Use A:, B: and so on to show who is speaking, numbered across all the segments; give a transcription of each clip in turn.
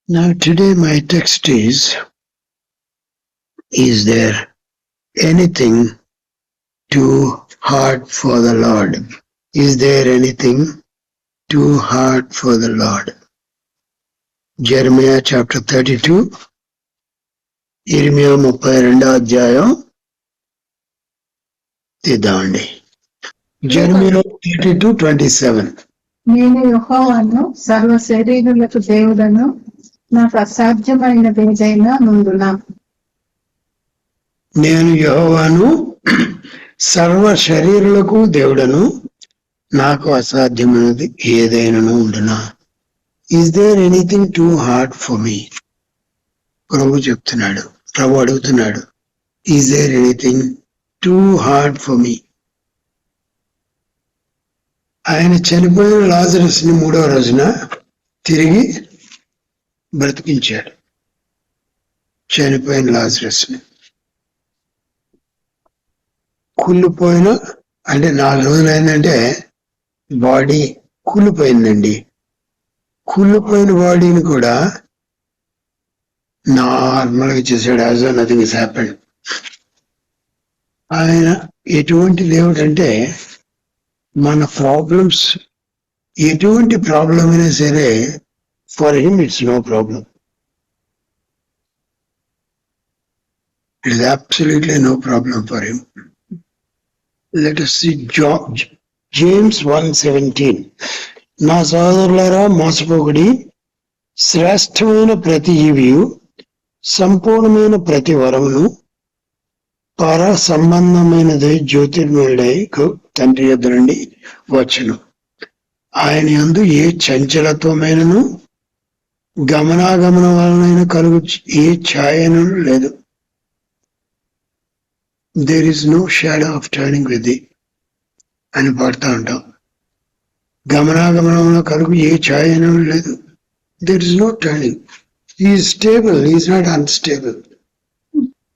A: Now today my text is there anything too hard for the Lord? Is there anything too hard for the Lord? Jeremiah chapter 32, ఇర్మియా 32 అధ్యాయం తీద్దామండి. Jeremiah 32:27.
B: నేను యెహోవాను, సర్వ శరీరులకు దేవుడను, నాకు అసాధ్యమైనదేదైనా నుండునా.
A: నేను యెహోవాను, సర్వ శరీరులకు దేవుడను, నాకు అసాధ్యమైనది ఏదైనాను ఉండునా. Is there anything too hard for me? ప్రభు చెప్తున్నాడు, ప్రభు అడుగుతున్నాడు, Is there anything too hard for me? ఆయన చనిపోయిన లాజరస్ ని 3వ రోజున తిరిగి బ్రతికించాడు. చనిపోయిన లాజరస్ ని కుళ్ళిపోయిన అంటే 4 రోజులు అయిందంటే బాడీ కుళ్ళిపోయిందండి. కుళ్ళిపోయిన బాడీని కూడా నార్మల్గా చేశాడు. As nothing is happened. ఆయన ఎటువంటి దేవుడు అంటే మన ప్రాబ్లమ్స్ ఎటువంటి ప్రాబ్లం అయినా సరే for him it's no problem. It's absolutely no problem for him. Let us see James 1:17. నా సోదరులారా, మోసపోకుడి. శ్రేష్టమైన ప్రతి ఈవియు సంపూర్ణమైన ప్రతి వరమును పర సంబంధమైనదై జ్యోతిర్మయుడై తండ్రి యొద్ద నుండి వచ్చును. ఆయన యందు ఏ చంచలత్వమైనను గమనాగమన వలన కలుగు ఏ ఛాయను లేదు. There is no shadow of turning with the అని పాడుతూ ఉంటాం. గమనాగమనంలో కలుగు ఏ ఛాయను లేదు. There is no turning. Is stable, is not unstable.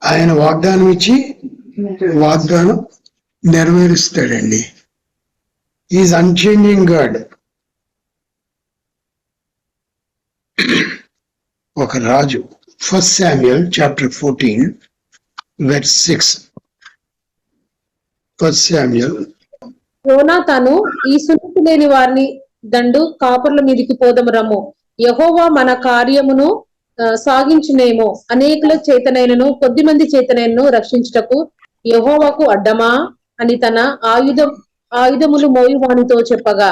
A: ఆయన వాగ్దానం ఇచ్చి వాగ్దానం నెరవేరుస్తాడండి. Is unchanging God. ఒక రాజు, 1 Samuel chapter 14 verse 6. 1 Samuel.
C: యోనాతాను, ఈ సున్నతి లేని వారిని దండు కాపుర్ల మీదికి పోదము రమ్ము. యెహోవా మన కార్యమును సాగించునేమో. అనేకుల చేతనైనను కొద్దిమంది చేతనైనను రక్షించుటకు యెహోవాకు అడ్డమా అని తన ఆయుధములు మోయువానితో చెప్పగా.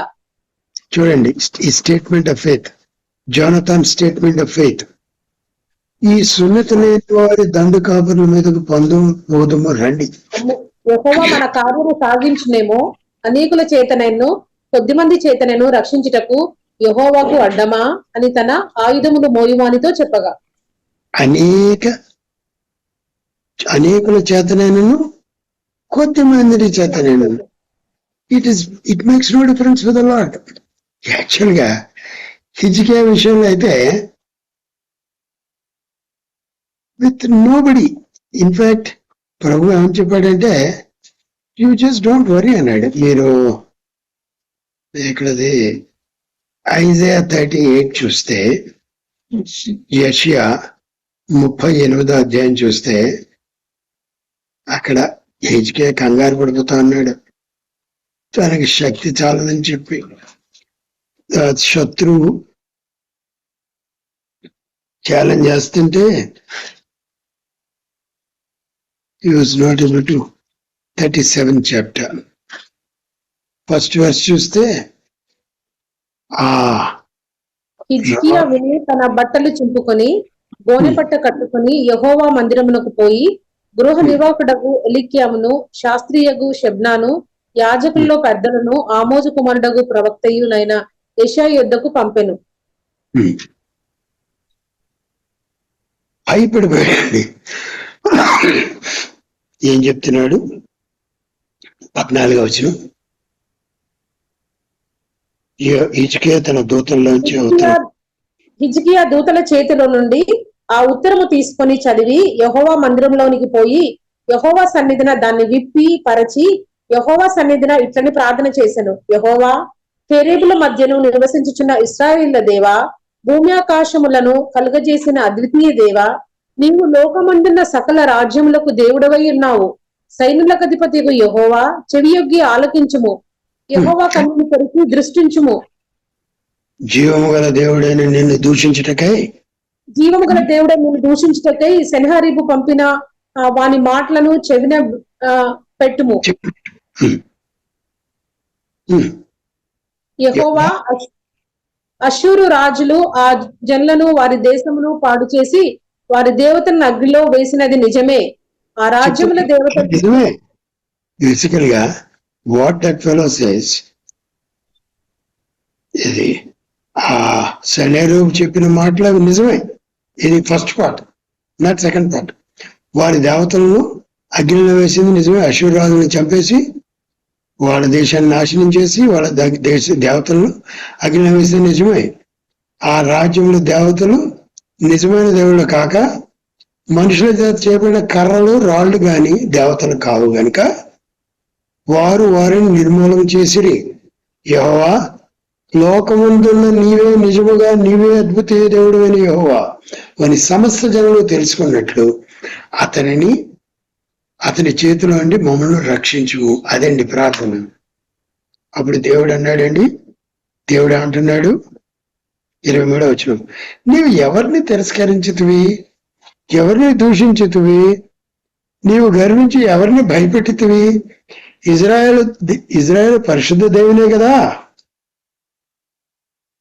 A: చూడండి ఈ statement of faith, జోనథాన్ statement of faith. ఈ సున్నతి లేని వారి దండు కాపుర్ల మీదకు పోదము రండి.
C: యెహోవా మన కార్యము సాగించునేమో. అనేకుల చేతనైనను కొద్దిమంది చేతనైనను రక్షించుటకు యెహోవాకు అడ్డమా అని తన ఆయుధములు మోయువానితో చెప్పగా.
A: అనేకుల చేతనైనను కొద్దిమంది చేతనైనను. It makes no difference with the lord. Actual గా హిజ్కియా విషయంలో అయితే విత్ నోబడి. ఇన్ఫాక్ట్ ప్రభు ఏమని చెప్పాడంటే, యూ జస్ట్ డోంట్ వరీ అన్నాడు. మీరు ఇక్కడది ఐజయా 38 చూస్తే, యెషయా 38వ అధ్యాయం చూస్తే, అక్కడ హిజ్కియా కంగారు పడిపోతా అన్నాడు. తనకి శక్తి చాలదని చెప్పి శత్రువు ఛాలెంజ్ చేస్తుంటే he was not able to. 37th chapter 1st verse చూస్తే,
C: హిజ్కియా విని తన బట్టలు చింపుకొని గోనెపట్ట కట్టుకుని యెహోవా మందిరమునకు పోయి గృహ నిర్వాహకుడగు ఎలిక్యామును, శాస్త్రియగు షెబ్నాను, యాజకుల్లో పెద్దలను, ఆమోజు కుమారుడగు ప్రవక్తయునైన యెషయా యొద్దకు పంపెను.
A: భయపడిపోయాడు. ఏం చెప్తున్నాడు? 14వ వచనం. హిజ్కియా తన దూతల్లోంచి
C: హిజ్కియా దూతల చేతిలో నుండి ఆ ఉత్తరము తీసుకొని చదివి యెహోవా మందిరంలోనికి పోయి యెహోవా సన్నిధిన దాన్ని విప్పి పరచి యెహోవా సన్నిధిన ఇట్లని ప్రార్థన చేసెను. యెహోవా, కెరూబుల మధ్యను నివసించుచున్న ఇశ్రాయేలు దేవా, భూమి ఆకాశములను కలుగజేసిన అద్వితీయ దేవ, నీవు లోకమందున్న సకల రాజ్యములకు దేవుడవై ఉన్నావు. సైన్యులకు అధిపతియగు యెహోవా, చెవియొగ్గి ఆలకించుము. యెహోవా కన్నులు తెరిచి దృష్టించుము.
A: జీవము గల దేవుడైన నిన్ను దూషించుటకై
C: జీవము గల దేవుడై నిన్ను దూషించుటకై సెన్హరీబు పంపిన వాని మాటలను చెవిన పెట్టుము. యెహోవా అష్షూరు రాజులు ఆ జనులను వారి దేశమును పాడు చేసి వారి దేవతలను అగ్నిలో వేసినది నిజమే. ఆ రాజ్యముల దేవత
A: నిజమే. బేసికల్ గా వాట్ దట్ ఫెలో సేస్, ఇది ఆ సెనేరూబు చెప్పిన మాటలు అవి నిజమే. ఇది first part, not second part. వారి దేవతలను అగ్నిలో వేసింది నిజమే. అష్షూరు రాజులను చంపేసి వాళ్ళ దేశాన్ని నాశనం చేసి వాళ్ళ దేశ దేవతలను అగ్నిలో వేసింది నిజమే. ఆ రాజ్యంలో దేవతలు నిజమైన దేవుళ్ళు కాక మనుషుల చేత చేయబడిన కర్రలు రాళ్ళు గాని దేవతలు కావు గనుక వారు వారిని నిర్మూలన చేసిరి. యెహోవా, లోకముందున్న నీవే నిజముగా నీవే అద్భుతీయ దేవుడు అని యెహోవా వాని సమస్త జనులు తెలుసుకున్నట్లు అతని చేతిలో నుండి మమ్మల్ని రక్షించు. అదండి ప్రార్థన. అప్పుడు దేవుడు అన్నాడండి, దేవుడు ఏమంటున్నాడు 23వ వచనం, నీవు ఎవరిని తిరస్కరించుతువి, ఎవరిని దూషించుతువి, నీవు గర్వించి ఎవరిని భయపెట్టుతువి? ఇజ్రాయేల్ పరిశుద్ధ దేవునే కదా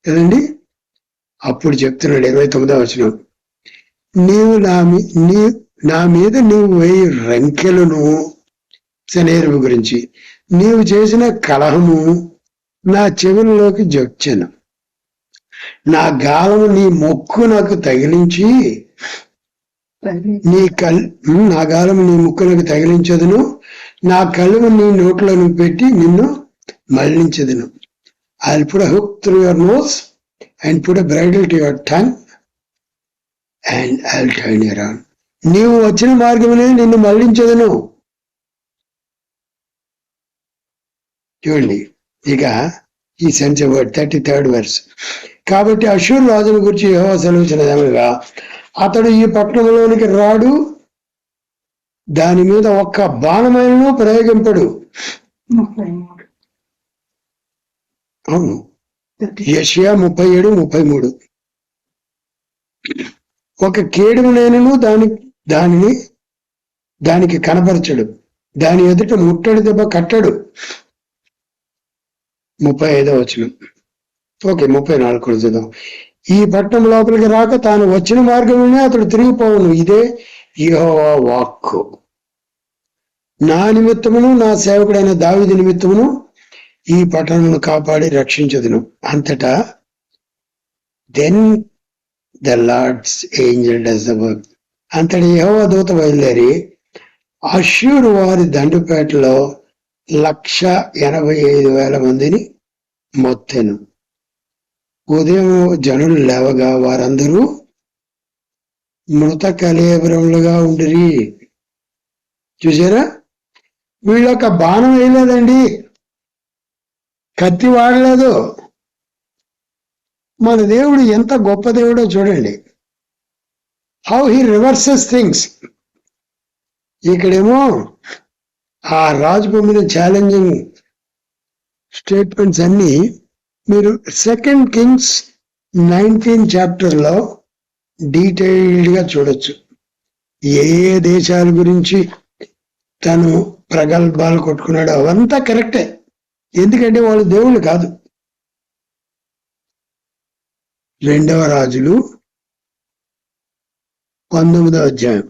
A: కదండి. అప్పుడు చెప్తున్నాడు 29వ వచనం, నీవు నా మీద నీవు వేయి రంకెలను, సెనేరువు గురించి నీవు చేసిన కలహము నా చెవులలోకి జొచ్చెను. నా గాలము నీ ముక్కు నాకు తగిలించి నా గాలము నీ ముక్కులకు తగిలించదును, నా కళ్ళను నీ నోట్లను పెట్టి నిన్ను మళ్లించదును. I'll put a hook through your nose and put a bridle to your tongue and I'll turn you around. నీవు వచ్చిన మార్గమునే నిన్ను మళ్లించదును. చూడండి, ఇక ఈ సెన్స్ వర్డ్ 33rd verse. కాబట్టి అష్షూరు రాజుల గురించి యెహోవా సెలవిచ్చినదేమనగా, అతడు ఈ పట్టణంలోనికి రాడు, దాని మీద ఒక్క బాణమైనను ప్రయోగింపడు. అవును, యెషయా 37:33. ఒక కేడుమునైనను దానికి కనపరచడు, దాని ఎదుట ముట్టడి దెబ్బ కట్టడు. 35వ వచనం. ఓకే, 34 కూడా చూద్దాం. ఈ పట్టణం లోపలికి రాక తాను వచ్చిన మార్గంలోనే అతడు తిరిగిపోవును. ఇదే యెహోవా వాక్కు. నా నిమిత్తమును నా సేవకుడైన దావీదు నిమిత్తమును ఈ పట్టణమును కాపాడి రక్షించదును. అంతటా then the Lord's angel does the work. అంతటి యెహోవా దూత బయలుదేరి అష్షూరు వారి దండుపేటలో 185,000 మందిని మొత్తెను. ఉదయం జనులు లేవగా వారందరూ మృత కళేబరములుగా ఉండిరి. చూసారా, వీళ్ళొక బాణం వేయలేదండి, కత్తి వాడలేదు. మన దేవుడు ఎంత గొప్ప దేవుడో చూడండి. How he reverses things. ఇక్కడేమో ఆ రాజు పంపిన ఛాలెంజింగ్ స్టేట్మెంట్స్ అన్ని మీరు 2 Kings 19 చాప్టర్లో డీటెయిల్డ్ గా చూడొచ్చు. ఏ దేశాల గురించి తను ప్రగల్భాలు కొట్టుకున్నాడు అవంతా కరెక్టే, ఎందుకంటే వాళ్ళు దేవుళ్ళు కాదు. 2వ రాజులు 19వ అధ్యాయం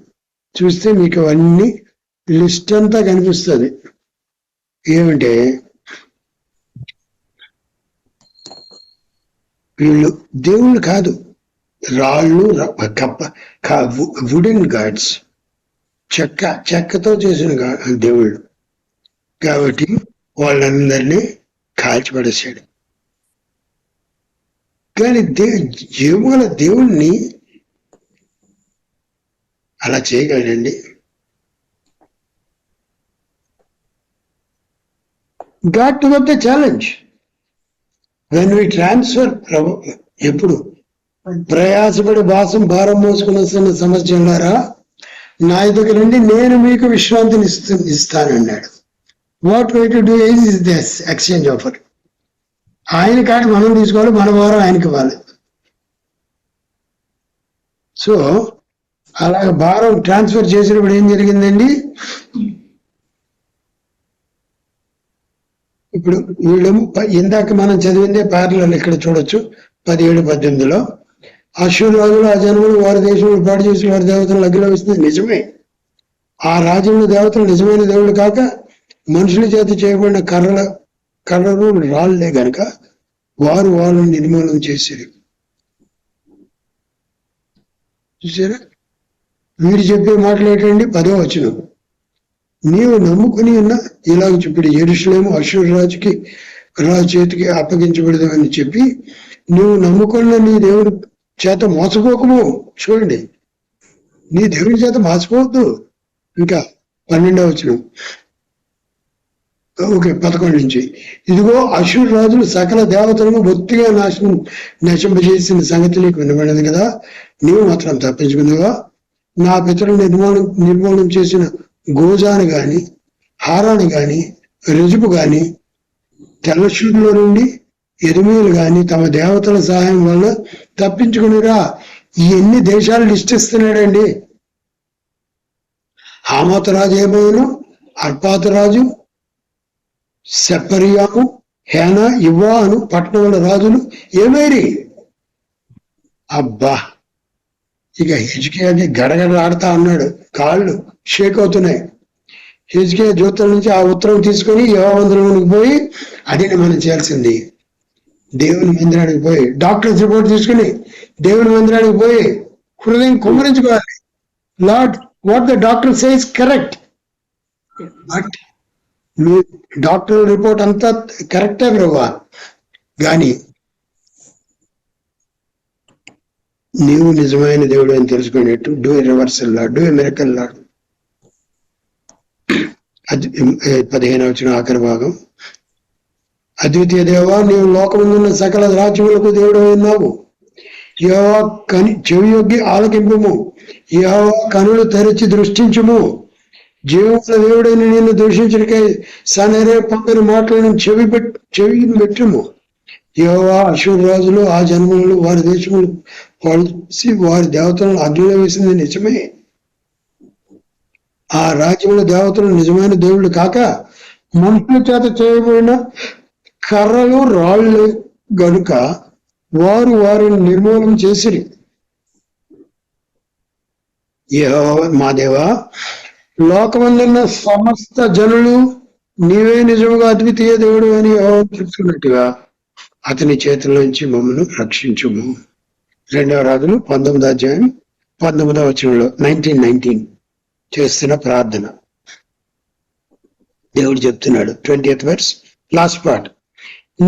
A: చూస్తే మీకు అవన్నీ లిస్ట్ అంతా కనిపిస్తుంది. ఏమంటే వీళ్ళు దేవుళ్ళు కాదు, రాళ్ళు, వుడెన్ గాడ్స్, చెక్కతో చేసిన దేవుళ్ళు. కాబట్టి వాళ్ళందరినీ కాల్చిపడేశాడు. కానీ జీవముల దేవుణ్ణి అలా చేయగలండి. God took up the challenge. When we transfer, ఎప్పుడు ప్రయాసపడి భారం మోసుకుని వస్తున్న సమస్యలారా నా దగ్గర నుండి నేను మీకు విశ్రాంతిని ఇస్తానన్నాడు. What why to do is this exchange offer. ఆయన కాదు మనం తీసుకోవాలి, మన భారం ఆయనకి ఇవ్వాలి. సో అలాగ భారం ట్రాన్స్ఫర్ చేసినప్పుడు ఏం జరిగిందండి, ఇప్పుడు వీళ్ళేమో ఇందాక మనం చదివిందే ప్యారలల్ ఇక్కడ చూడొచ్చు 17-18లో. అశ్షూరు రాజులు ఆ జనములు వారి దేశంలో పాడు చేసి వారి దేవతలను అగ్గిలో వేస్తుంది. నిజమే, ఆ రాజ్యంలో దేవతలు నిజమైన దేవుడు కాక మనుషుల చేత చేయబడిన కర్రలు రాళ్లే గనక వారు వాళ్ళని నిర్మూలన చేశారు. చూసారా, వీరు చెప్పే మాటలు ఏంటండి, 10వ వచనం. నీవు నమ్ముకుని ఉన్న ఇలాగ చెప్పాడు, యెరూషలేము అశ్షూరు రాజు చేతికి అప్పగించబడదు అని చెప్పి నువ్వు నమ్ముకున్న నీ దేవుడి చేత మోసపోకము. చూడండి, నీ దేవుడి చేత మోసపోవద్దు. ఇంకా 12వ వచనం, ఓకే 11 నుంచి. ఇదిగో అశ్షూరు రాజులు సకల దేవతలను బొత్తిగా నశింపజేసిన సంగతి నీకు వినబడింది కదా, నీవు మాత్రం తప్పించుకున్నావా? నా పితరులు నిర్మూలన చేసిన గోజాను గాని హారాన్ని గాని రుజుపు గాని తెల్లశూరులో నుండి ఎదుమీలు గాని తమ దేవతల సహాయం వల్ల తప్పించుకునిరా. ఎన్ని దేశాలు లిస్ట్ ఇస్తున్నాడండి. హామతు రాజు ఏమోను, అర్పాతు రాజు, సెపరియాము, హేనా, ఇవ్వాను పట్టణముల రాజులు ఏమైరి. అబ్బా, ఇక హిజ్కియాకి గడగడ ఆడుతా అన్నాడు, కాళ్ళు షేక్ అవుతున్నాయి. హిజ్కియా జ్యోతుల నుంచి ఆ ఉత్తరం తీసుకొని యెహోవా మందిరానికి పోయి, అది మనం చేయాల్సింది, దేవుని మందిరానికి పోయి డాక్టర్స్ రిపోర్ట్ తీసుకుని దేవుని మందిరానికి పోయి హృదయం కుమ్మరించుకోవాలి. Lord, what the doctor says correct, but మీ డాక్టర్ రిపోర్ట్ అంతా కరెక్టే బ్రవ్వా, కానీ నీవు నిజమైన దేవుడు అని తెలుసుకునేట్టు do a reversal lord, do a miracle lord. 15వ వచనం ఆఖరి భాగం. అద్వితీయ దేవా, నీవు లోకముందున్న సకల రాజ్యములకు దేవుడు ఉన్నావు. యెహోవా చెవియొగ్గి ఆలకింపుము, యెహోవా కనులు తెరచి దృష్టించుము. జీవముల దేవుడైన నిన్ను దూషించడికై సనరే పంపిన మాటలను చెవి పెట్టుము. యెహోవా అశ్షూరు రాజులు ఆ జనములను వారి దేశములు కలిసి వారి దేవతలను అగ్నిలో వేసింది నిజమే. ఆ రాజ్యముల దేవతలు నిజమైన దేవుళ్ళు కాక మనుషుల చేత చేయబడిన కర్రలు రాళ్ళు గనుక వారు వారిని నిర్మూలన చేసిరి. యెహోవా మా దేవా, లోకమందున్న సమస్త జనులు నీవే నిజముగా అద్వితీయ దేవుడు అని యెహోవా చెప్తున్నట్టుగా అతని చేతుల నుంచి మమ్మల్ని రక్షించుము. 2వ రాజులు 19వ అధ్యాయం 19వ వచనంలో 19 చేస్తున్న ప్రార్థన దేవుడు చెప్తున్నాడు. 20th verse లాస్ట్ పార్ట్,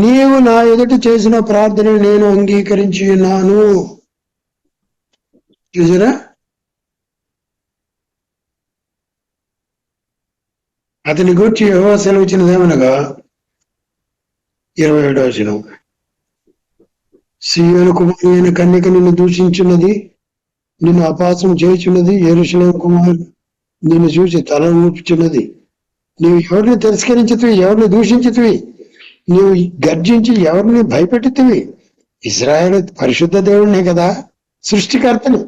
A: నీవు నా ఎదుట చేసిన ప్రార్థన నేను అంగీకరించి ఉన్నాను. చూసారా, అతని గురించి యెహోవా సెలవిచ్చినదేమనగా 27వ వచనం, సీయోను కుమారి అయిన కన్యక నిన్ను దూషించున్నది, నిన్ను అపాసం చేయుచున్నది. యెరూషలేము కుమారు నిన్ను చూసి తల ఊపుచున్నది. నీవు ఎవరిని తిరస్కరించితివి, ఎవరిని దూషించితివి, నీవు గర్జించి ఎవరిని భయపెట్టితివి. ఇశ్రాయేలు పరిశుద్ధ దేవుడినే కదా, సృష్టికర్తను.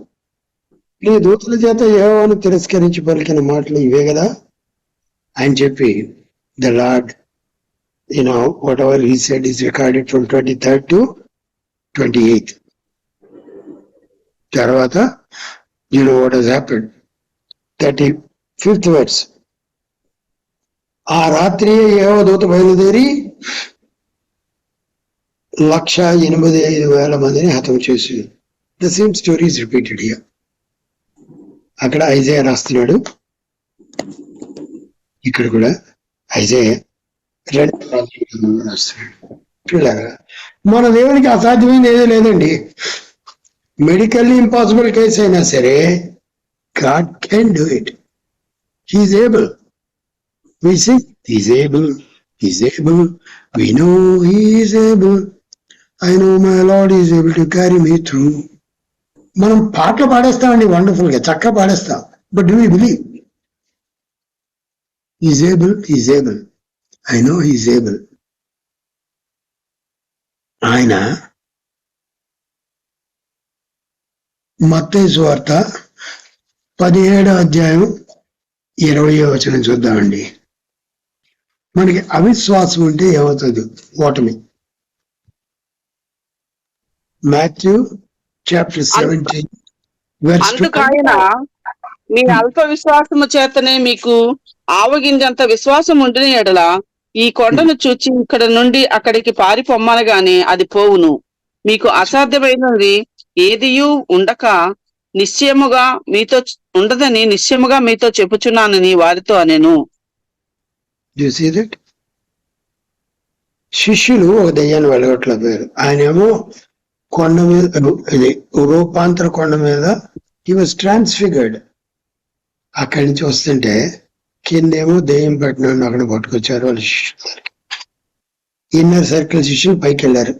A: నీ దూతల చేత యెహోవాను తిరస్కరించి పలికిన మాటలు ఇవే కదా అని చెప్పి the lord, what ever he said is recorded from 23rd to 28th. తర్వాత what has happened, 35th verse, ఆ రాత్రి యెహోవా దూత బయలుదేరి 185,000 మందిని హతం చేసింది. The same story is repeated here. అక్కడ ఐజాయా రాస్తున్నాడు, ఇక్కడ కూడా ఐజాయా రాస్తున్నాడు. మన దేవునికి అసాధ్యమైనది ఏదీ లేదండి. మెడికల్లీ ఇంపాసిబుల్ కేసు అయినా సరే God can do it. He is able. We sing, He is able, He is able. We know He is able. I know my Lord is able to carry me through. మనం పాటలు పాడేస్తామండి, wonderful గా చక్కగా పాడేస్తాం. But do you believe is able? Is able. I know is able. ఆయన మత్తయి సువార్త 17వ అధ్యాయం 20వ వచనం చూద్దామండి. మనకి అవిశ్వాసం ఉంటే ఏమవుతుంది? ఓటమి. Matthew chapter 17 verse 2.
D: అందుకాయన మీ అల్ప విశ్వాసము చేతనే మీకు ఆవగింజంత విశ్వాసం ఉండిన ఎడల ఈ కొండను చూచి ఇక్కడ నుండి అక్కడికి పారిపోమ్మనగానే అది పోవును. మీకు అసాధ్యమైనది ఏదియూ ఉండక నిశ్చయముగా మీతో ఉండదని నిశ్చయముగా మీతో చెప్పుచున్నానని వారితో అనెను.
A: You see that? శిష్యులు ఒక దయ్యాన్ని వెళ్ళగొట్టలేకపోయారు. ఆయనేమో కొండ మీద, ఇది రూపాంతర కొండ మీద he was transfigured. అక్కడి నుంచి వస్తుంటే కిందేమో దెయ్యం పెట్టిన అక్కడ పట్టుకొచ్చారు వాళ్ళ శిష్యులు. ఇన్నర్ సర్కిల్ శిష్యులు పైకి వెళ్ళారు,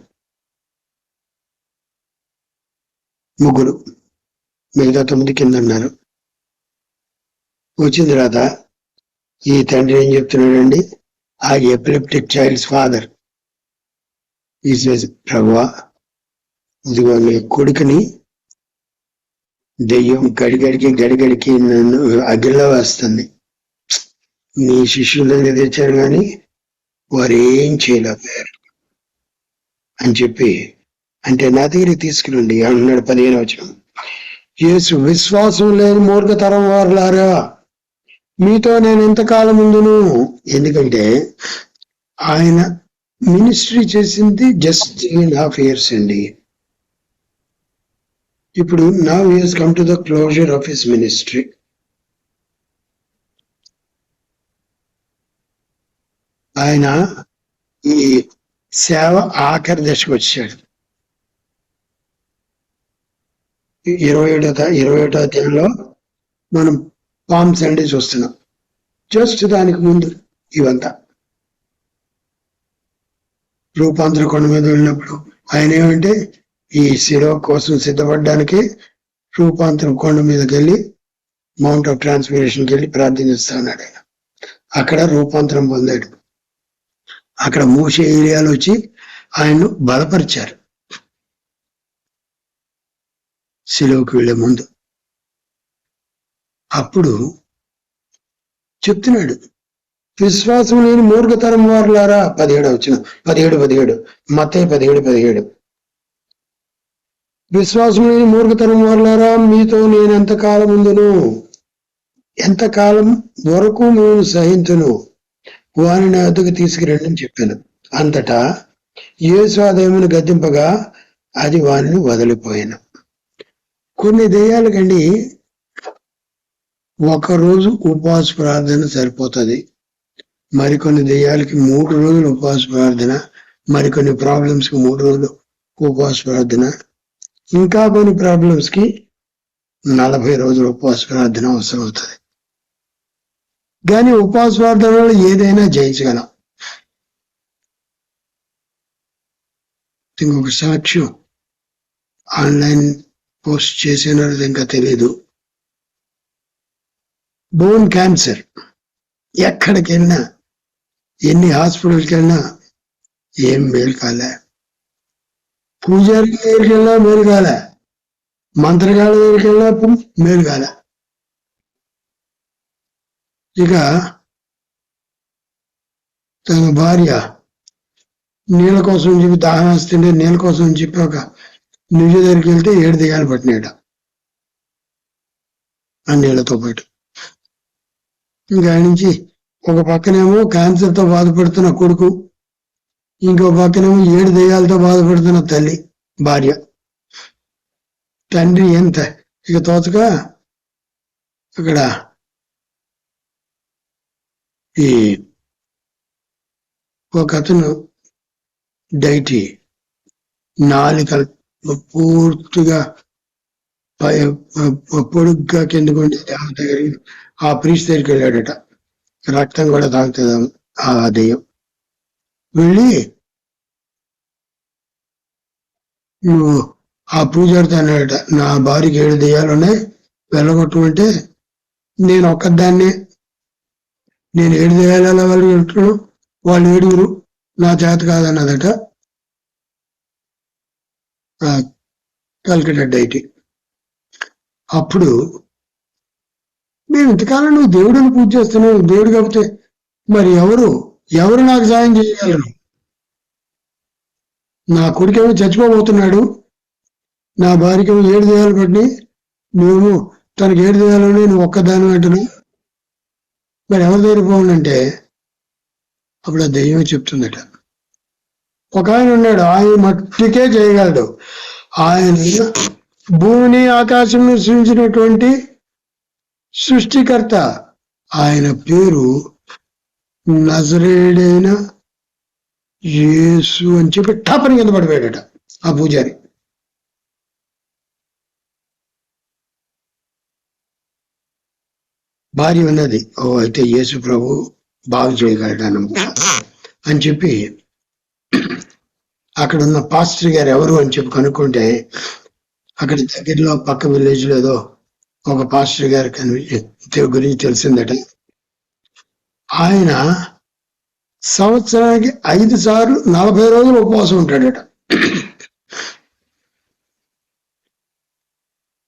A: ముగ్గురు, మిగతా 9 కింద ఉన్నారు. వచ్చిన తర్వాత ఈ తండ్రి ఏం చెప్తున్నాడండి? ఆ ఎపిలెప్టిక్ చైల్డ్స్ ఫాదర్ ప్రభువా, ఇదిగో నీ కొడుకుని దెయ్యం గడిగడికి నన్ను అగ్గిలో వేస్తుంది. నీ శిష్యులని తెచ్చారు కానీ వారు ఏం చేయలేకపోయారు అని చెప్పి, అంటే నా దగ్గరికి తీసుకురండి అన్నాడు. 15వ వచనం. యేసు, విశ్వాసం లేని మూర్ఖతరం వారులారా, మీతో నేను ఎంతకాలం ఉందును? ఎందుకంటే ఆయన మినిస్ట్రీ చేసింది జస్ట్ 3.5 years అండి. ఇప్పుడు now he has come to the closure of his ministry. ఆయన ఈ సేవ ఆఖరి దశకు వచ్చాడు. 21వ అధ్యాయంలో మనం పామ్ సండే చూస్తున్నాం. జస్ట్ దానికి ముందు ఇవంతా రూపాంతర కొండ మీద వెళ్ళినప్పుడు ఆయన ఏమంటే ఈ శిలువ కోసం సిద్ధపడడానికి రూపాంతరం కొండ మీదకి వెళ్ళి మౌంట్ ఆఫ్ ట్రాన్స్ఫిగరేషన్కి వెళ్ళి ప్రార్థిస్తా ఉన్నాడు. ఆయన అక్కడ రూపాంతరం పొందాడు. అక్కడ మోషే ఏరియాలో వచ్చి ఆయన్ను బలపరిచారు శిలువకు వెళ్లే ముందు. అప్పుడు చెప్తున్నాడు, విశ్వాసం లేని మూర్ఖతరం వారులారా. 17వ వచనం, 17 మత్తయి 17. విశ్వాసం లేని మూర్ఖతరం వారులారా, మీతో నేను ఎంతకాలం ఉందును? ఎంతకాలం వరకు నేను సహించును? వారిని నా వద్దకు తీసుకురండి అని చెప్పాను. అంతటా యేసు ఆ దెయ్యమును గద్దింపగా అది వారిని వదిలిపోయాను. కొన్ని దెయ్యాలకండి ఒకరోజు ఉపవాస ప్రార్థన సరిపోతుంది. మరికొన్ని దెయ్యాలకి 3 రోజులు ఉపవాస ప్రార్థన, మరికొన్ని ప్రాబ్లమ్స్కి 3 రోజులు ఉపవాస ప్రార్థన, ఇంకా కొన్ని ప్రాబ్లమ్స్ కి 40 రోజులు ఉపవాస ప్రార్థన అవసరం అవుతుంది. కానీ ఉపవాస ప్రార్థన వల్ల ఏదైనా జయించగలం. ఇంకొక సాక్ష్యం ఆన్లైన్ పోస్ట్ చేసినది ఇంకా తెలియదు. బోన్ క్యాన్సర్, ఎక్కడికి వెళ్ళినా, ఎన్ని హాస్పిటల్కి వెళ్ళినా ఏం మేలు కాలే. పూజారికి దగ్గరికి వెళ్ళినా మేలు కాలే, మంత్రగాళ్ళ దగ్గరికి వెళ్ళినా మేలు కాలే. ఇక తన భార్య నీళ్ళ కోసం చెప్పి దాహం వేస్తుంటే నీళ్ళ కోసం చెప్పి ఒక నిజ దగ్గరికి వెళ్తే 7 దెయ్యాలు పట్టినాడు ఆ నీళ్లతో పాటు. ఇంకా ఆయన నుంచి ఒక పక్కనేమో క్యాన్సర్తో బాధపడుతున్న కొడుకు, ఇంకో పక్కనేమో 7 దెయ్యాలతో బాధపడుతున్న తల్లి, భార్య. తండ్రి ఎంత ఇక తోచగా అక్కడ ఈ ఒక అతను డైటీ నాలుక పూర్తిగా పొడుగ్గా కిందకుండి దేవత దగ్గరికి, ఆ ప్రీస్ట్ దగ్గరికి వెళ్ళాడట. రక్తం కూడా తాగుతుంది ఆ దెయ్యం. వెళ్ళి, నువ్వు ఆ పూజారితో అన్నాడట, నా భార్యకి 7 దెయ్యాలున్నాయి, వెళ్ళగొట్టమంటే నేను ఒక్కదాన్ని, నేను 7 దెయ్యాలు ఎలా వెళ్ళగొట్టను, వాళ్ళు 7 నా చేత కాదన్నదట కల్కటా డైటీ. అప్పుడు నేను ఇంతకాలం నువ్వు దేవుడిని పూజ చేస్తున్నావు, దేవుడు కాకపోతే మరి ఎవరు నాకు సాయం చేయగలరు? నా కొడుకేమో చచ్చిపోబోతున్నాడు, నా భార్యకేమో 7 దెయ్యాలు పట్టి, నువ్వు తనకి 7 దెయ్యాలని నువ్వు ఒక్కదాని అంటున్నావు, మరి ఎవరి దగ్గర పోవాలంటే అప్పుడు ఆ దెయ్యం చెప్తుందట, ఒక ఆయన ఉన్నాడు, ఆయన మట్టికే చేయగలడు, ఆయన భూమిని ఆకాశం సృష్టించినటువంటి సృష్టికర్త, ఆయన పేరు నజరేయుడైన యేసు అని చెప్పి టాపని కింద పడిపోయాడట ఆ పూజారి. భార్య ఉన్నది, ఓ అయితే యేసు ప్రభు బాగు చేయగలడాను అని చెప్పి అక్కడ ఉన్న పాస్టర్ గారు ఎవరు అని చెప్పి కనుక్కుంటే అక్కడ దగ్గరలో పక్క విలేజ్ లో ఏదో ఒక పాస్టర్ గారు గురించి తెలిసిందట. ఆయన సంవత్సరానికి 5 సార్లు 40 రోజులు ఉపవాసం ఉంటాడట.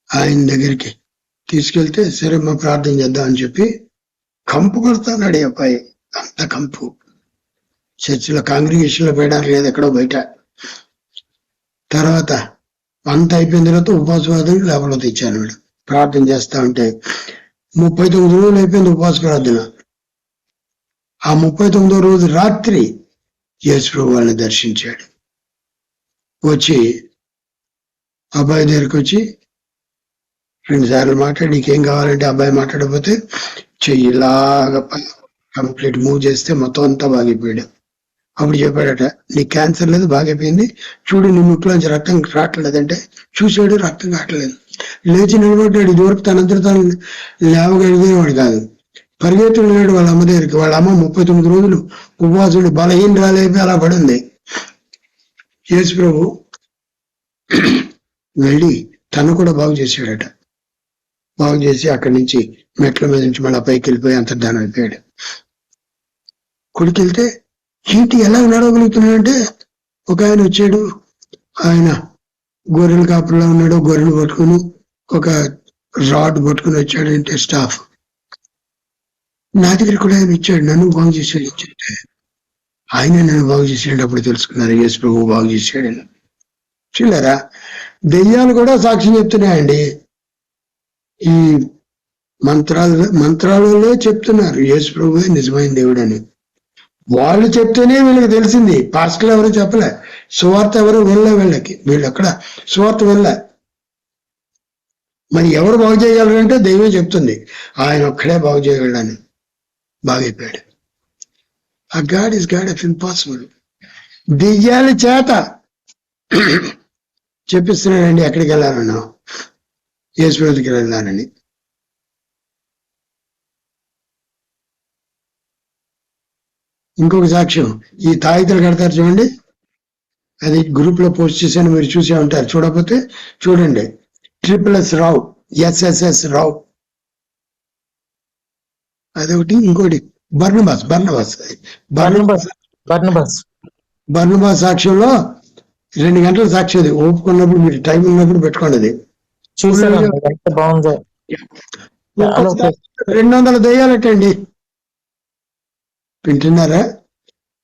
A: ఆయన దగ్గరికి తీసుకెళ్తే సరే మా ప్రార్థన చేద్దాం అని చెప్పి కంపు కొడతాడు అబ్బాయి, అంత కంపు. చర్చిలో కాంగ్రిగేషన్ లో పెట్టడానికి లేదు, ఎక్కడో బయట. తర్వాత అంత అయిపోయిన తర్వాత ఉపవాసవాదులు లోపల తెచ్చాను. వీడు ప్రార్థన చేస్తా ఉంటే 39 రోజులు అయిపోయింది ఉపవాస ప్రార్థన. ఆ 39వ రోజు రాత్రి యేసు ప్రభు వాళ్ళని దర్శించాడు. వచ్చి అబ్బాయి దగ్గరికి వచ్చి 2 సార్లు మాట్లాడి, నీకేం కావాలంటే అబ్బాయి మాట్లాడకపోతే చెయ్యిలాగా కంప్లీట్ మూవ్ చేస్తే మొత్తం అంతా బాగైపోయాడు. అప్పుడు చెప్పాడట, నీ క్యాన్సర్ లేదు, బాగైపోయింది, చూడు నీ ముక్కులోంచి రక్తం రావట్లేదంటే చూసాడు, రక్తం కావట్లేదు. లేచి నిలబడ్డాడు. ఇదివరకు తనంతట తను లేవగలిగేవాడు కాదు, పరిగెత్తుకున్నాడు వాళ్ళ అమ్మ దగ్గరికి. వాళ్ళ అమ్మ 39 రోజులు ఉపవాసుడు బలహీనరాలైపోయి అలా పడింది. యేసు ప్రభు వెళ్ళి తను కూడా బాగు చేశాడట. బాగు చేసి అక్కడి నుంచి మెట్ల మీద నుంచి మళ్ళీ పైకి వెళ్ళిపోయి అంతర్ధానం అయిపోయాడు. కొడుకెళ్తే ఏంటి ఎలా నడవగలుగుతున్నాడంటే, ఒక ఆయన వచ్చాడు, ఆయన గొర్రెల కాపులో ఉన్నాడు, గొర్రెలు పట్టుకుని ఒక రాడ్ పట్టుకుని వచ్చాడు. అంటే స్టాఫ్ నా దగ్గర కూడా ఆయన ఇచ్చాడు, నన్ను బాగు చేశాడు ఇచ్చాడు. ఆయన నన్ను బాగు చేసాడు. అప్పుడు తెలుసుకున్నారు యేసు ప్రభు బాగు చేశాడని. చూడారా, దెయ్యాలు కూడా సాక్ష్యం చెప్తున్నాయండి. ఈ మంత్రాలలో చెప్తున్నారు యేసు ప్రభువే నిజమైన దేవుడని. వాళ్ళు చెప్తేనే వీళ్ళకి తెలిసింది, పాస్టర్లు ఎవరు చెప్పలే, సువార్త ఎవరు వెళ్ళే వీళ్ళకి. వీళ్ళు ఎక్కడ సువార్త వెళ్ళే. మరి ఎవరు బాగు చేయగలరంటే దైవం చెప్తుంది, ఆయన ఒక్కడే బాగు చేయగలడని. బాగైపోయాడు. ఆ God is God of impossible. దెయ్యాల చేత చెప్పిస్తున్నాడండి ఎక్కడికి వెళ్ళాలన్నా, యేసు దగ్గరికి వెళ్ళాలని. ఇంకొక సాక్ష్యం, ఈ తాయితలు కడతారు చూడండి, అది గ్రూప్ లో పోస్ట్ చేశాను, మీరు చూసే ఉంటారు. చూడకపోతే చూడండి. SSS రావు, SSS రావు, అదొకటి. ఇంకోటి బర్నబాస్ సాక్ష్యంలో 2 గంటల సాక్షి. అది ఓపుకున్నప్పుడు మీరు టైం ఉన్నప్పుడు పెట్టుకోండి. అది 200 దెయ్యాలటండి. వింటున్నారా?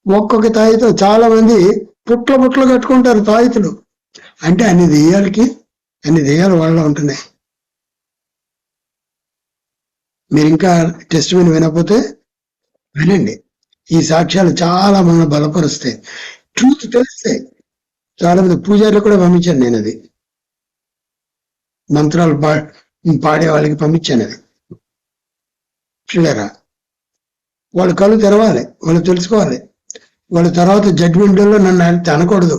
A: ఒక్కొక్క తాయితో చాలా మంది పుట్లు కట్టుకుంటారు తాయితులు. అంటే అన్ని దెయ్యాలు వాళ్ళలో ఉంటున్నాయి. మీరు ఇంకా టెస్ట్ వినకపోతే వినండి. ఈ సాక్ష్యాలు చాలా మనల్ని బలపరుస్తాయి, ట్రూత్ తెలుస్తాయి. చాలా మంది పూజారులు కూడా పంపించాను నేను. అది మంత్రాలు పాడే వాళ్ళకి పంపించాను. అది చూడారా, వాళ్ళు కళ్ళు తెరవాలి, వాళ్ళు తెలుసుకోవాలి. వాళ్ళ తర్వాత జడ్జిమెంట్ లో నన్ను అనకూడదు,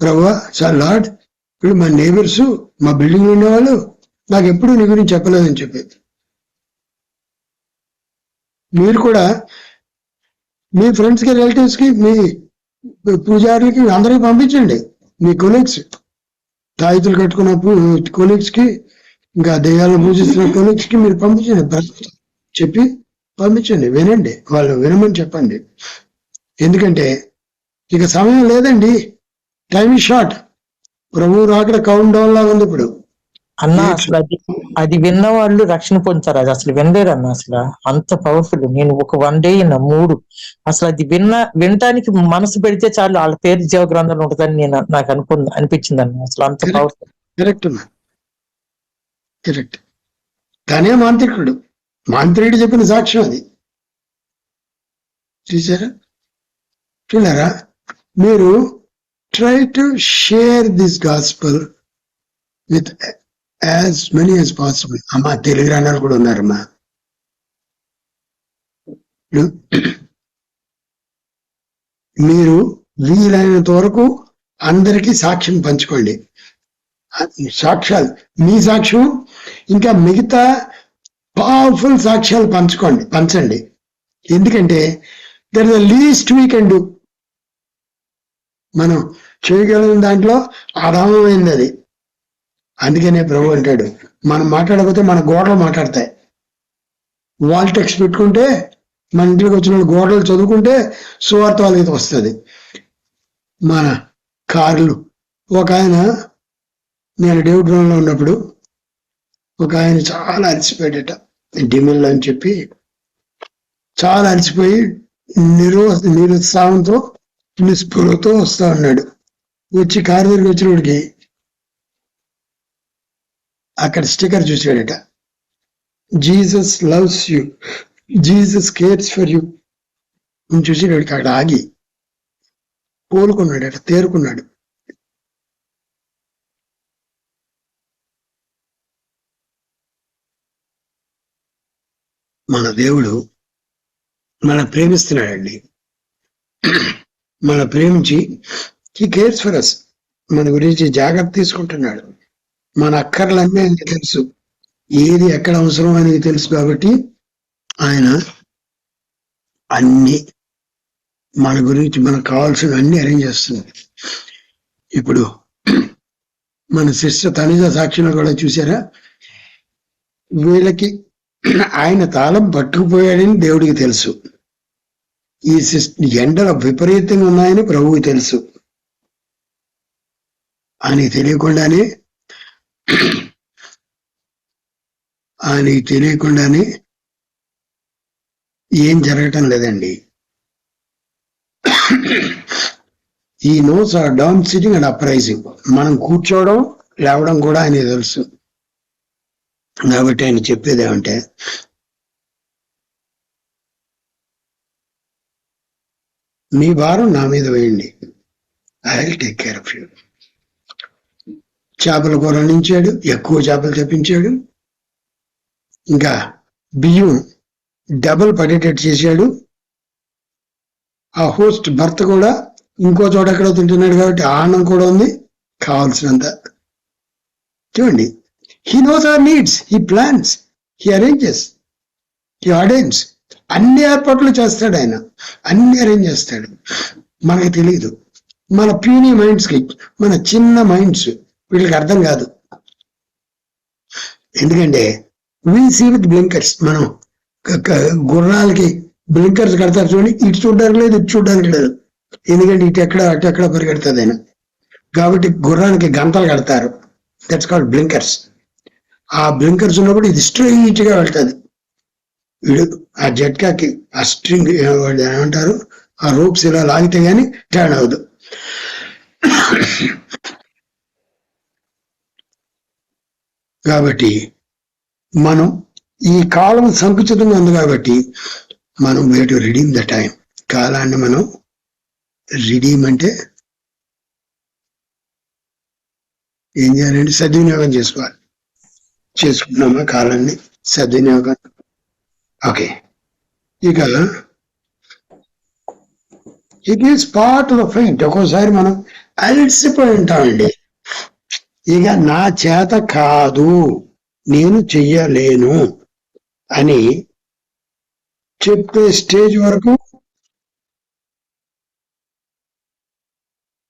A: ప్రభువా సార్ లార్డ్, ఇప్పుడు మా నేబర్స్, మా బిల్డింగ్ లో ఉండేవాళ్ళు నాకు ఎప్పుడు నీ గురించి చెప్పలేదని చెప్పి. మీరు కూడా మీ ఫ్రెండ్స్ కి, రిలేటివ్స్ కి, మీ పూజారులకి అందరికి పంపించండి, మీ కొలీగ్స్. తాయితులు కట్టుకున్నప్పుడు కొలీగ్స్ కి, ఇంకా దెయ్యాలను పూజిస్తున్న కొలీగ్స్ కి మీరు పంపించండి, చెప్పి పంపించండి, వినండి, వాళ్ళు వినమని చెప్పండి. ఎందుకంటే ఇక సమయం లేదండి, టైం ఇస్ షార్ట్. ప్రభు రాకడ కౌంట్ డౌన్ లాగా ఉంది ఇప్పుడు.
E: అన్న అసలు అది విన్న వాళ్ళు రక్షణ పొందుతారు, అది అసలు వినలేరు అన్న. అసలు అంత పవర్ఫుల్. నేను ఒక 1 డే 3 అసలు అది వినటానికి మనసు పెడితే చాలు వాళ్ళ పేరు జీవ గ్రంథంలో ఉంటుందని నాకు అనిపించింది అన్న. అసలు అంత పవర్ఫుల్.
A: కరెక్ట్ అన్న, కరెక్ట్. తనే మాంత్రికుడు చెప్పిన సాక్ష్యం అది. చూసారా మీరు? Try to share this gospel with as many as possible. అమ్మా తెలుగు రాన్నారు కూడా ఉన్నారమ్మా. మీరు వీలైనంత వరకు అందరికీ సాక్ష్యం పంచుకోండి. సాక్ష్యాలు, మీ సాక్ష్యం ఇంకా మిగతా పవర్ఫుల్ సాక్ష్యాలు పంచండి. ఎందుకంటే there is the least we can do. మనం చేయగలిగిన దాంట్లో అధామమైంది అది. అందుకనే ప్రభు అంటాడు, మనం మాట్లాడకపోతే మన గోడలు మాట్లాడతాయి. వాల్ టెక్స్ట్ పెట్టుకుంటే మన ఇంటికి వచ్చిన గోడలు చదువుకుంటే సువార్త వాళ్ళకి వస్తుంది. మన కార్లు, ఒక ఆయన, నేను డేవిడ్లో ఉన్నప్పుడు ఒక ఆయన చాలా అలసిపోయాడట, డిమిల్ అని చెప్పి చాలా అలసిపోయి నిరుత్సాహంతో నిస్పృహతో వస్తా ఉన్నాడు. వచ్చి కారు దగ్గరికి వచ్చినోడికి అక్కడ స్టిక్కర్ చూసాడట, Jesus loves you, Jesus cares for you అని చూసేవాడికి అక్కడ ఆగి కోలుకున్నాడట, తేరుకున్నాడు. మన దేవుడు మన ప్రేమిస్తున్నాడండి. మన ప్రేమించి హీ కేర్స్ ఫర్ అస్, మన గురించి జాగ్రత్త తీసుకుంటున్నాడు. మన అక్కర్లన్నీ ఆయనకి తెలుసు, ఏది ఎక్కడ అవసరం అనేది తెలుసు. కాబట్టి ఆయన అన్ని మన గురించి మనకు కావాల్సిన అన్ని అరేంజ్ చేస్తుంది. ఇప్పుడు మన సిస్టర్ తనిజ సాక్షిలో కూడా చూసారా, వీళ్ళకి ఆయన తాళం పట్టుకుపోయాడని దేవుడికి తెలుసు. ఈ ఎండలు విపరీతంగా ఉన్నాయని ప్రభువుకి తెలుసు. ఆయనకి తెలియకుండానే ఏం జరగటం లేదండి. He knows our down sitting and uprising. మనం కూర్చోవడం లేవడం కూడా ఆయనకి తెలుసు. కాబట్టి ఆయన చెప్పేది ఏమంటే, మీ భారం నా మీద వేయండి, I will take care of you. చేపల కూర వండించాడు, ఎక్కువ చేపలు తెప్పించాడు, ఇంకా బియ్యం డబుల్ పడేటట్టు చేశాడు. ఆ హోస్ట్ భర్త కూడా ఇంకో చోట ఎక్కడో తింటున్నాడు కాబట్టి ఆనందం కూడా ఉంది, కావాల్సినంత. చూడండి, he knows our needs, he plans, he arranges, he ordains. అన్ని ఏర్పాట్లు చేస్తాడు ఆయన, అన్ని అరేంజ్ చేస్తాడు. మనకి తెలియదు. మన ప్యూనీ మైండ్స్ కి, మన చిన్న మైండ్స్ వీళ్ళకి అర్థం కాదు. ఎందుకంటే వీ సీ విత్ బ్లింకర్స్. మనం గుర్రాలకి బ్లింకర్స్ కడతారు చూడండి, ఇటు చూడడానికి లేదు, ఇటు చూడడానికి లేదు. ఎందుకంటే ఇటు ఎక్కడ అటు ఎక్కడ పరిగెడుతుంది ఆయన. కాబట్టి గుర్రానికి గంతలు కడతారు, దట్స్ కాల్డ్ బ్లింకర్స్. ఆ బ్లింకర్స్ ఉన్నప్పుడు ఇది స్ట్రైట్ గా వెళ్తుంది. వీడు ఆ జట్కాకి ఆ స్ట్రింగ్ ఏమంటారు, ఆ రోప్స్ ఇలా లాగితే గానీ టర్న్ అవ్వదు. కాబట్టి మనం ఈ కాలం సంకుచితంగా ఉంది కాబట్టి మనం way to redeem the time. కాలాన్ని మనం రిడీమ్ అంటే ఏం చేయాలంటే సద్వినియోగం చేసుకోవాలి. చేసుకుంటున్నామా కాలాన్ని సద్వినియోగం? ఓకే, ఇక it is part of fight. ఒక్కోసారి మనం అలసిపోయి ఉంటామండి. ఇక నా చేత కాదు, నేను చెయ్యలేను అని చెప్పే స్టేజ్ వరకు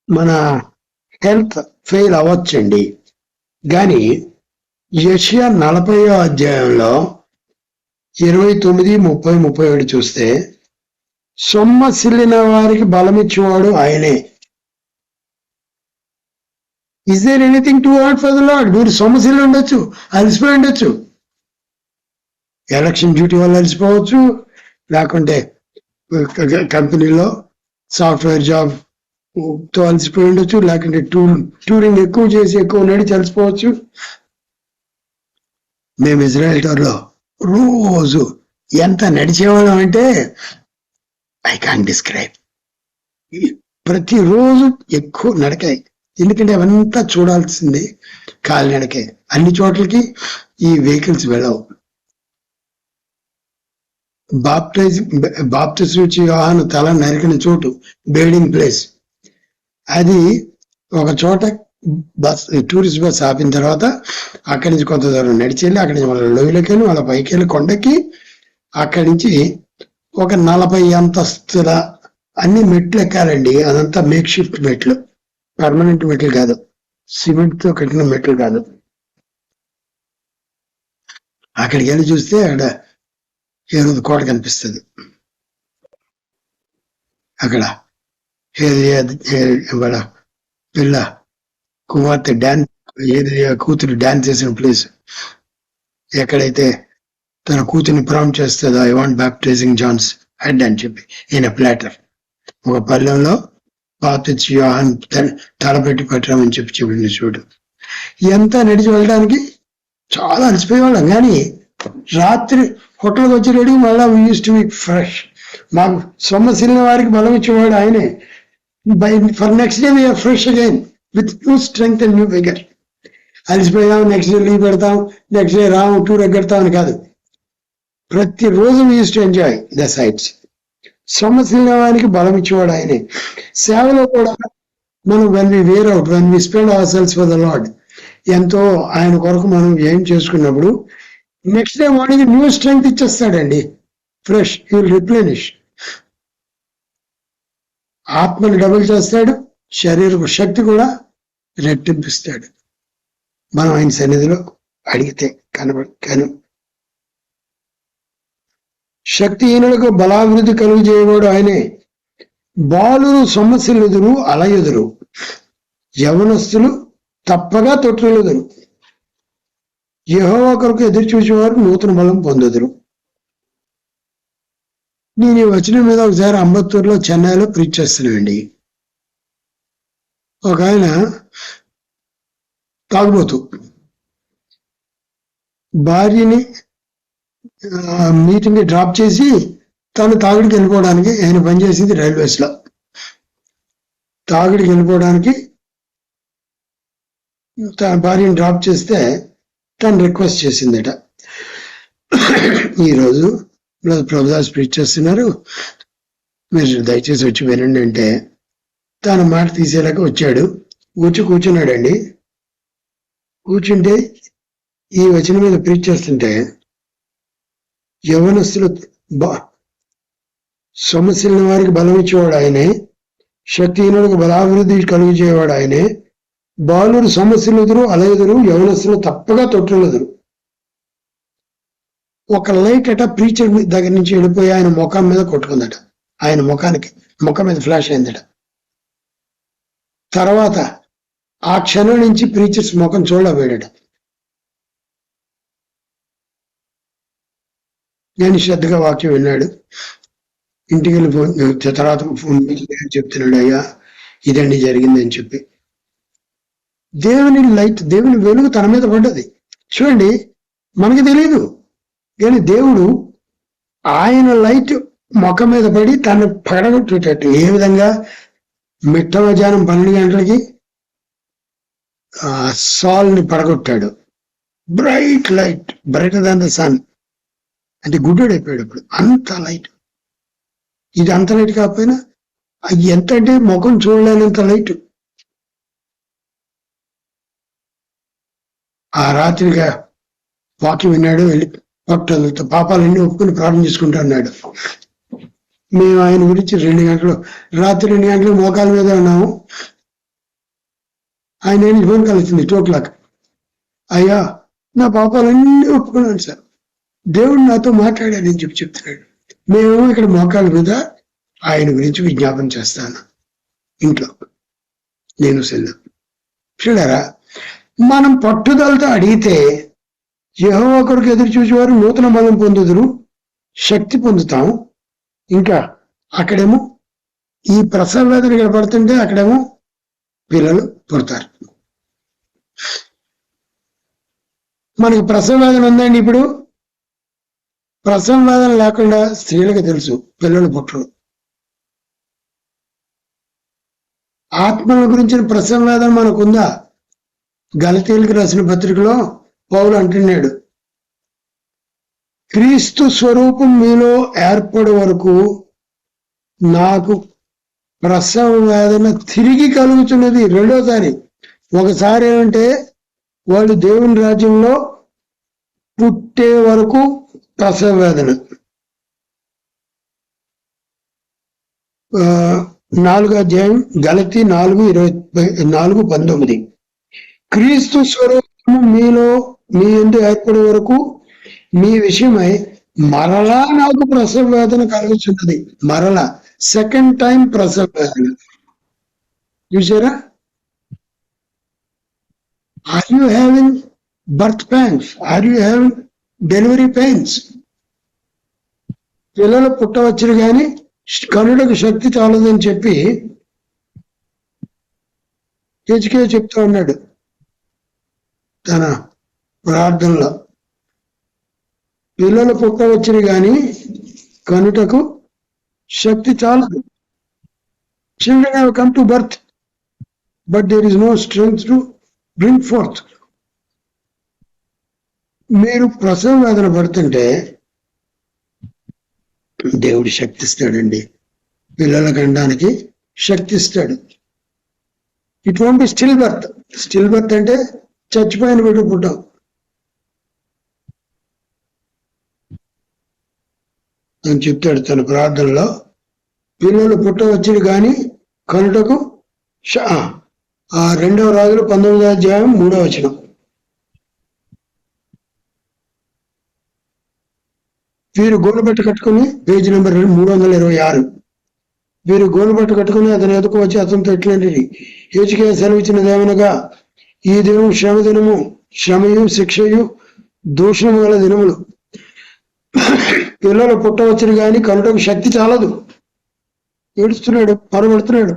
A: మన హెల్త్ ఫెయిల్ అవ్వచ్చండి. గాని యెషయా 40వ అధ్యాయంలో 29, 30, 31 చూస్తే సొమ్మసిల్లిన వారికి బలమిచ్చేవాడు ఆయనే. Is there anything too hard for the Lord? మీరు సొమ్మసిల్లి ఉండొచ్చు, అలసిపోయి ఉండొచ్చు, ఎలక్షన్ డ్యూటీ వల్ల అలసిపోవచ్చు, లేకుంటే కంపెనీలో సాఫ్ట్వేర్ జాబ్ తో అలసిపోయి ఉండొచ్చు, లేకుంటే టూరింగ్ ఎక్కువ చేసి ఎక్కువ నడిచి అలసిపోవచ్చు. మేము ఇజ్రాయెల్ టూర్లో రోజు ఎంత నడిచేవాళ్ళం అంటే ఐ కాంట్ డిస్క్రైబ్. ప్రతిరోజు ఎక్కువ నడకాయి, ఎందుకంటే అవంతా చూడాల్సింది కాలినడకే. అన్ని చోట్లకి ఈ వెహికల్స్ వెళ్ళవు. బాప్టిజం ఇచ్చి యోహాను తల నరికిన చోటు బేడింగ్ ప్లేస్, అది ఒక చోట బస్ టూరిస్ట్ బస్ ఆపిన తర్వాత అక్కడి నుంచి కొంత దూరం నడిచి వెళ్ళి అక్కడి నుంచి వాళ్ళ లోయలోకి వెళ్ళి వాళ్ళ పైకి వెళ్ళి కొండకి అక్కడి నుంచి ఒక 40 అంతస్తుల అన్ని మెట్లు ఎక్కాలండి. అదంతా మేక్ షిఫ్ట్ మెట్లు, పర్మనెంట్ మెట్లు కాదు, సిమెంట్ తో కట్టిన మెట్లు కాదు. అక్కడికి వెళ్ళి చూస్తే అక్కడ ఏదో కోట కనిపిస్తుంది. అక్కడ వాళ్ళ పిల్ల కుమార్తె కూతురు డాన్స్ చేసిన ప్లేస్, ఎక్కడైతే తన కూతుర్ని ప్రాంప్ట్ చేస్తుందో I want baptising Johne's head అని చెప్పి ఈయన ప్లాటర్ ఒక పల్లెంలో బాప్టిస్ట్ యోహాన్ తలపెట్టి పెట్టామని చెప్పి చెప్పింది. చూడు, ఎంత నడిచి వెళ్ళడానికి చాలా అలసిపోయేవాళ్ళం. కానీ రాత్రి హోటల్కి వచ్చి రెడీ మళ్ళా we used to be fresh. మాకు సొమ్మసిల్లిన వారికి బలం ఇచ్చేవాడు ఆయనే. For next day we are fresh again with new strength and new vigour. అలసిపోయాం, నెక్స్ట్ డే లీవ్ పెడతాం, నెక్స్ట్ డే రాము టూర్ ఎగ్గడతాం అని కాదు. ప్రతిరోజు we used to enjoy the sights. సొమ్మసిల్లిన వారికి బలం ఇచ్చేవాడు ఆయనే. సేవలో కూడా మనం when we wear out, when we spend ourselves for the lord, ఎంతో ఆయన కొరకు మనం ఏం చేసుకున్నప్పుడు next day morning new strength ఇచ్చేస్తాడండి, ఫ్రెష్. He will replenish. ఆత్మని డబుల్ చేస్తాడు, శరీరపు శక్తి కూడా రెట్టింపిస్తాడు మనం ఆయన సన్నిధిలో అడిగితే. కను శక్తిహీనులకు బలాభివృద్ధి కలుగు చేయవాడు ఆయనే. బాలురు సొమ్మసిల్లుదురు అలయుదురు, యవనస్తులు తప్పగా తొట్టిల్లుదురు. యెహోవా కొరకు ఎదురు చూసేవారు నూతన బలం పొందుదురు. నేను ఈ వచనం మీద ఒకసారి అంబత్తూరులో చెన్నైలో ప్రీచ్ చేస్తున్నానండి. ఒక ఆయన తాగుబోతు భార్యని మీటింగ్ డ్రాప్ చేసి తను తాగుడికి వెళ్ళిపోవడానికి, ఆయన పనిచేసింది రైల్వేస్ లో, తాగుడికి వెళ్ళిపోవడానికి తన భార్యని డ్రాప్ చేస్తే తను రిక్వెస్ట్ చేసిందట, ఈరోజు ప్రభుదాస్ ప్రీచ్ చేస్తున్నారు, మీరు దయచేసి వచ్చి వినండి అంటే తన మాట తీసేలాక వచ్చాడు. కూర్చున్నాడండి. కూర్చుంటే ఈ వచనం మీద ప్రీచ్ చేస్తుంటే యవనస్తులు సొమ్మసిల్లిన వారికి బలం ఇచ్చేవాడు ఆయనే, శక్తిహీనులకు బలాభివృద్ధి కలుగు చేయవాడు ఆయనే. బాలురు సొమ్మసిల్లుదురు అలయుదురు, యవనస్తులు తప్పగా తొట్టిల్లుదురు. ఒక లైట్ అట ప్రీచర్ దగ్గర నుంచి వెళ్ళిపోయి ఆయన ముఖం మీద కొట్టుకుందట. ఆయన ముఖం మీద ఫ్లాష్ అయిందట. తర్వాత ఆ క్షణం నుంచి ప్రీచర్స్ ముఖం చూడబోయాడట. నేను శ్రద్ధగా వాక్యం విన్నాడు. ఇంటికి వెళ్ళి తర్వాత ఫోన్ చెప్తున్నాడు, అయ్యా ఇదండి జరిగిందని చెప్పి. దేవుని లైట్, దేవుని వెలుగు తన మీద పడ్డది. చూడండి, మనకి తెలియదు కానీ దేవుడు ఆయన లైట్ ముఖం మీద పడి తను పడగొట్టేటట్టు. ఏ విధంగా మిట్ట మధ్యాహ్నం 12 గంటలకి సాల్ని పడగొట్టాడు. Bright light, brighter than the sun. అంటే గుడ్డోడు అయిపోయాడు. ఇప్పుడు అంత లైట్. ఇది అంత లైట్ కాకపోయినా ఎంత అంటే ముఖం చూడలేనంత లైట్. ఆ రాత్రిగా వాక్యం విన్నాడు. వెళ్ళి భక్తులతో పాపాలన్నీ ఒప్పుకుని ప్రార్థన చేసుకుంటా అన్నాడు. మేము ఆయన గురించి 2 గంటలు, రాత్రి 2 గంటలు మోకాల మీద ఉన్నాము. ఆయన ఫోన్ కలిసింది 2 o'clock. అయ్యా నా పాపాలన్నీ ఒప్పుకున్నాను సార్, దేవుడు నాతో మాట్లాడాడని చెప్తున్నాడు. మేము ఇక్కడ మోకాళ్ళ మీద ఆయన గురించి విజ్ఞాపన చేస్తాను ఇంట్లో, నేను సెల్లు. చూడారా, మనం పట్టుదలతో అడిగితే యెహోవా కొరకు ఎదురు చూసేవారు నూతన బలం పొందుదురు, శక్తి పొందుతాం. ఇంకా అక్కడేమో ఈ ప్రసవ వేదన ఇక్కడ పడుతుంటే అక్కడేమో పిల్లలు పుడతారు. మనకి ప్రసవ వేదన ఉందండి. ఇప్పుడు ప్రసవ వేదన లేకుండా స్త్రీలకు తెలుసు పిల్లలు పుట్టరు. ఆత్మల గురించిన ప్రసవ వేదన మనకుందా? గలతీయులకు రాసిన పత్రికలో పౌలు అంటున్నాడు, క్రీస్తు స్వరూపం మీలో ఏర్పడే వరకు నాకు ప్రసవ వేదన తిరిగి కలుగుతున్నది. రెండోసారి. ఒకసారి ఏమంటే వాళ్ళు దేవుని రాజ్యంలో పుట్టే వరకు ప్రసవ వేదన. 4వ అధ్యాయం గలతీ 4:19. క్రీస్తు స్వరూపము మీలో మీ యందు ఏర్పడే వరకు మీ విషయమై మరలా నాకు ప్రసవ వేదన కలుగుతున్నది. మరలా సెకండ్ టైం ప్రసవ వేదన. చూసారా? Are you having birth pains? Are you having delivery pains? పిల్లలు పుట్టవచ్చును కానీ కనులకు శక్తి చాలదని చెప్పి హెచ్కే చెప్తా ఉన్నాడు తన ప్రార్థనలో. పిల్లలు పుట్టవచ్చును కానీ కనుటకు శక్తి చాలదు. Children have come to birth, but there is no strength to bring forth. మీరు ప్రసవ వేదన పడుతుంటే దేవుడు శక్తి ఇస్తాడండి. పిల్లల కండానికి శక్తి ఇస్తాడు. It won't be still birth. Still birth అంటే చచ్చిపోయిన బిడ్డ పుట్టాం. అని చెప్తాడు తన ప్రార్థనలో. పిల్లలు పుట్టవచ్చును కానీ కనుటకు 2వ రాజులు 19వ అధ్యాయం 3వ వచనం. వీరు గోనబట్ట కట్టుకుని, పేజీ నెంబర్ 326. వీరు గోనబట్ట కట్టుకుని అతని ఎదుకు వచ్చి అతనితో ఎట్లాంటి హెచ్కే సెలవిచ్చినదేమనగా, ఈ దినం శ్రమ దినము, శ్రమయు శిక్షయు దూషణము గల దినములు. పిల్లలు పుట్టవచ్చును కానీ కనుటకు శక్తి చాలదు. ఏడుస్తున్నాడు, పరబడుతున్నాడు.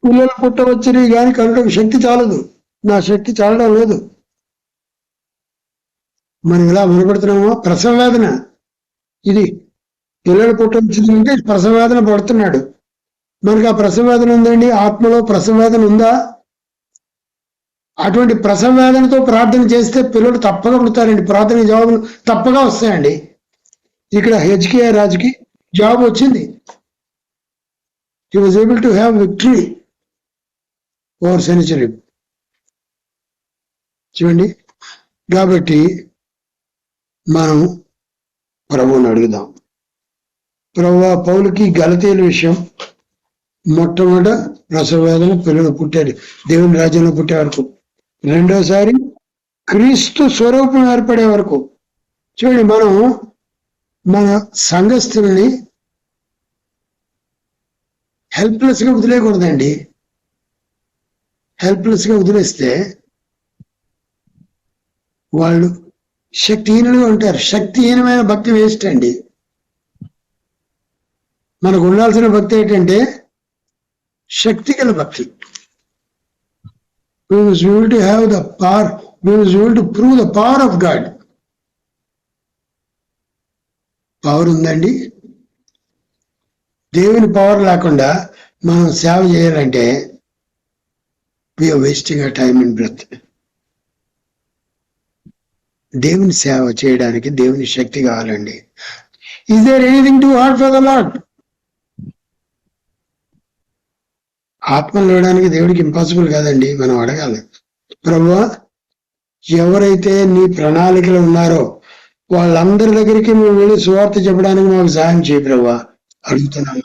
A: పిల్లలు పుట్టవచ్చును కానీ కనుటకు శక్తి చాలదు. నా శక్తి చాలడం లేదు. మనం ఇలా మనపడుతున్నామా? ప్రసవ వేదన ఇది. పిల్లలు పుట్టవచ్చునంటే ప్రసవ వేదన పడుతున్నాడు. మనకి ఆ ప్రసవ వేదన ఉందండి. ఆత్మలో ప్రసవ వేదన ఉందా? అటువంటి ప్రసవ వేదనతో ప్రార్థన చేస్తే పిల్లలు తప్పగా పుడతారండి. ప్రార్థన జవాబులు తప్పగా వస్తాయండి. ఇక్కడ హెచ్కే రాజుకి జాబ్ వచ్చింది. He was able to have victory over Sennacherib. చూడండి, కాబట్టి మనం ప్రభువుని అడుగుదాం. ప్రభువా, పౌలుకి గలతీయుల విషయం మొట్టమొదట ప్రసవ వేదన, పిల్లలు పుట్టారు దేవుని రాజ్యంలో పుట్టే వరకు. రెండోసారి క్రీస్తు స్వరూపం ఏర్పడే వరకు. చూడండి, మనం మన సంఘస్థుల్ని హెల్ప్లెస్ గా వదిలేయకూడదండి. హెల్ప్లెస్ గా వదిలేస్తే వాళ్ళు శక్తిహీనులుగా ఉంటారు. శక్తిహీనమైన భక్తి వేస్ట్ అండి. మనకు ఉండాల్సిన భక్తి ఏంటంటే శక్తి గల భక్తి. We must be able to have the power. We must be able to prove the power of God. Power ఉందండి. దేవుని పవర్ లేకుండా మనం సేవ చేయాలంటే we are wasting our time and breath. దేవుని సేవ చేయడానికి దేవుని శక్తి కావాలండి. Is there anything too hard for the Lord? ఆత్మలు ఇవ్వడానికి దేవుడికి ఇంపాసిబుల్ కాదండి. మనం అడగాలి, ప్రభువా, ఎవరైతే నీ ప్రణాళికలు ఉన్నారో వాళ్ళందరి దగ్గరికి మేము వెళ్ళి సువార్త చెప్పడానికి మాకు సాయం చేయ ప్రభువా అడుగుతున్నాము.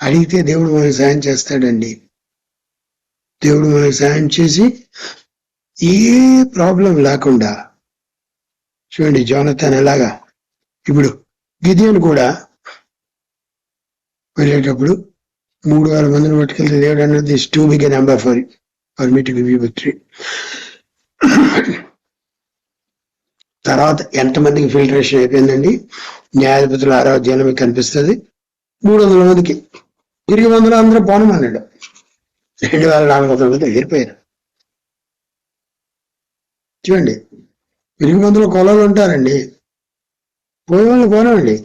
A: అడిగితే దేవుడు మనకు సాయం చేస్తాడండి. దేవుడు మనకు సాయం చేసి ఏ ప్రాబ్లం లేకుండా చూడండి జోనతాన్ ఎలాగా. ఇప్పుడు గిదియోను కూడా వెళ్ళేటప్పుడు 3,000 మందిని పట్టుకెళ్తే దేవుడు అన్నది this too big number for me to give you victory. తర్వాత ఎంతమందికి ఫిల్టరేషన్ అయిపోయిందండి? న్యాయాధిపతుల 6వ అధ్యాయంలో మీకు కనిపిస్తుంది. 300 మందికి తిరిగి 100 అందరూ పోనమన్నాడు. 2,400 మంది ఎగిరిపోయారు. చూడండి, తిరిగి 100 కొలాలు ఉంటారండి, పోయే వాళ్ళు పోనండి.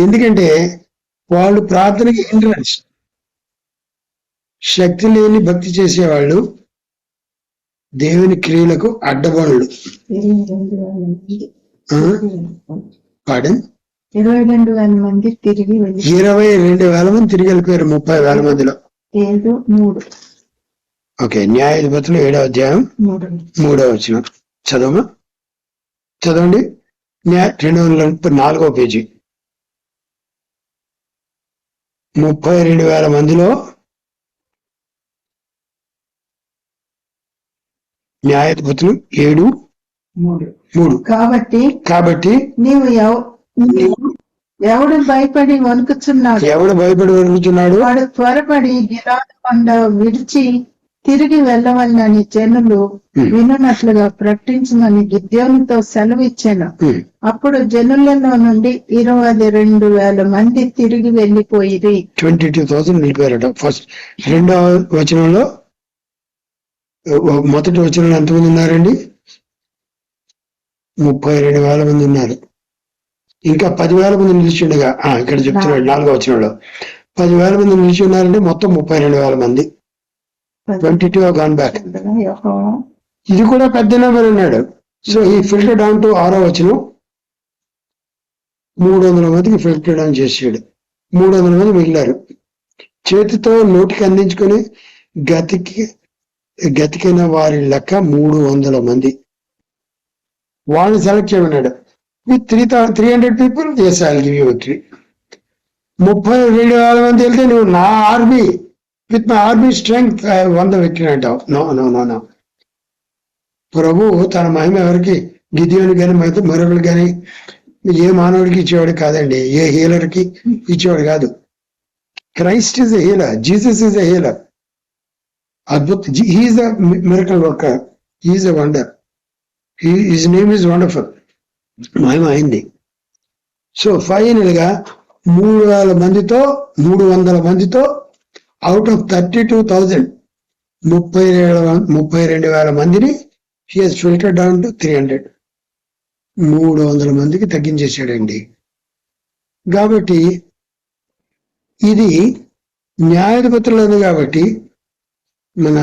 A: ఎందుకంటే వాళ్ళు ప్రార్థనకి హిండ్రన్స్. శక్తి లేని భక్తి చేసేవాళ్ళు దేవుని క్రియలకు అడ్డబడులు.
B: 22,000 మంది తిరిగి
A: 22,000 మంది తిరిగి వెళ్ళిపోయారు 30,000 మందిలో.
B: 7:3.
A: ఓకే, న్యాయాధిపతులు 7వ అధ్యాయం 3వ వచనం చదవమా, చదవండి. 234వ పేజీ. 32,000 మందిలో న్యాయాధిపతులు 7:3. కాబట్టి
B: నీవు ఎవడు భయపడి వణుకుచున్నాడు, వాడు త్వరపడి గిలాదు కొండ విడిచి తిరిగి వెళ్ళవలనని జనులు వినున్నట్లుగా ప్రకటించమని గిద్యోనుతో సెలవు ఇచ్చాను. అప్పుడు జనులలో నుండి 22,000 మంది తిరిగి వెళ్ళిపోయిరి.
A: 22,000 వెళ్ళిపోయారట. ఫస్ట్ 2వ వచనంలో, మొదటి వచనంలో ఎంతమంది ఉన్నారండి? 32,000 మంది ఉన్నారు. ఇంకా 10,000 మంది నిలిచిండగా ఇక్కడ చెప్తున్నాడు 4వ వచనంలో 10,000 మంది నిలిచి ఉన్నారంటే మొత్తం 32,000 మంది. 22 gone back. ఇది కూడా పెద్ద నెంబర్ అన్నాడు. సో ఈ ఫిల్టర్ డౌన్ టు 6వ వచనం 300 మందికి ఫిల్టర్ డౌన్ చేసాడు. 300 మంది మిగిలారు. చేతితో నోటికి అందించుకొని గతికిన వారి లెక్క 300 మంది. వాళ్ళని సెలెక్ట్ చేయమన్నాడు. With 300 people, yes, I'll give you victory. 32,000 మంది వెళ్తే నువ్వు నా army, with my army strength I won the victory అంటావు. No no no no. ప్రభు తన మహిమ ఎవరికి, గిదియోని కానీ మరొకరికి కానీ, ఏ మానవుడికి ఇచ్చేవాడు కాదండి, ఏ హీలర్కి ఇచ్చేవాడు కాదు. Christ is a healer, Jesus is a healer. అద్భుత, he is the miracle worker, he is a wonder, his name is wonderful. మహిమ అయింది. సో ఫైనల్ గా 3,000 మందితో 300 మందితో అవుట్ ఆఫ్ 32,000 32,000 మందిని he has filtered down to 300. 300 మందికి తగ్గించేశాడండి. కాబట్టి ఇది న్యాయాధిపతులు కాబట్టి మన